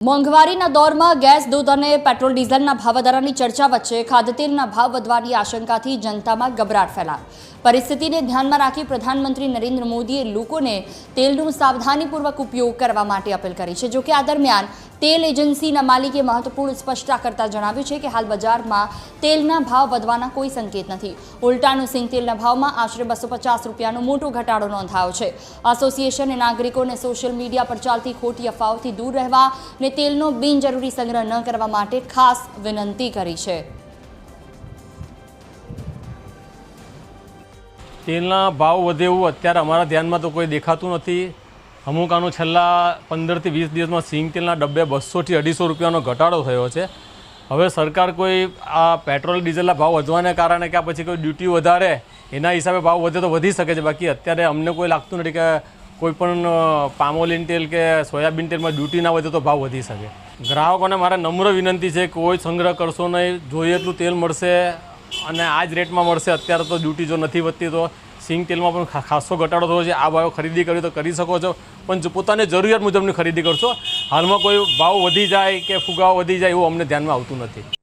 મોંઘવારીના દौરમાં ગેસ દૂધ અને પેટ્રોલ ડીઝલના ભાવ વધારાની ચર્ચા વચ્ચે ખાદ્યતેલના ભાવ વધવાની આશંકાથી જનતામાં ગભરાટ ફેલાયો। પરિસ્થિતિને ધ્યાનમાં રાખી પ્રધાનમંત્રી નરેન્દ્ર મોદીએ લોકોને તેલનું સાવધાનીપૂર્વક ઉપયોગ કરવા માટે અપીલ કરી છે। જો કે આ દરમિયાન તેલ એજન્સીના માલિકે મહત્વપૂર્ણ સ્પષ્ટતા કરતા જણાવ્યું છે કે હાલ બજારમાં તેલના ભાવ વધવાના કોઈ સંકેત નથી। ઉલટાનું સિંગ તેલના ભાવમાં આશરે 250 રૂપિયાનો મોટો ઘટાડો નોંધાયો છે। એસોસિએશને નાગરિકોને સોશિયલ મીડિયા પર ચાલતી ખોટી અફવાઓથી દૂર રહેવા અને તેલનો બિનજરૂરી સંગ્રહ ન કરવા માટે ખાસ વિનંતી કરી છે। તેલના ભાવ વધે એવું અત્યારે અમારા ધ્યાનમાં તો કોઈ દેખાતું નથી। અમુક આનો છેલ્લા 15 થી 20 દિવસમાં સિંગ તેલના ડબ્બે 200 થી 250 રૂપિયાનો ઘટાડો થયો છે। હવે સરકાર કોઈ આ પેટ્રોલ ડીઝલના ભાવ વધવાને કારણે કે પછી કોઈ ડ્યુટી વધારે એના હિસાબે ભાવ વધે તો વધી શકે છે। બાકી અત્યારે અમને કોઈ લાગતું નથી કે કોઈ પણ પામોલિન તેલ કે સોયાબીન તેલમાં ડ્યુટી ના વધે તો ભાવ વધી શકે। ગ્રાહકોને મારે નમ્ર વિનંતી છે કે કોઈ સંગ્રહ કરશો નહીં। જોઈએ એટલું તેલ મળશે અને આ જ રેટમાં મળશે। અત્યારે તો ડ્યુટી જો નથી વધતી તો સિંગ તેલમાં પણ ખાસો ઘટાડો થયો છે। આ ભાવ ખરીદી કરવી તો કરી શકો છો, પણ જો પોતાની જરૂરિયાત મુજબની ખરીદી કરશો। હાલમાં કોઈ ભાવ વધી જાય કે ફુગાવો વધી જાય એવું અમને ધ્યાનમાં આવતું નથી।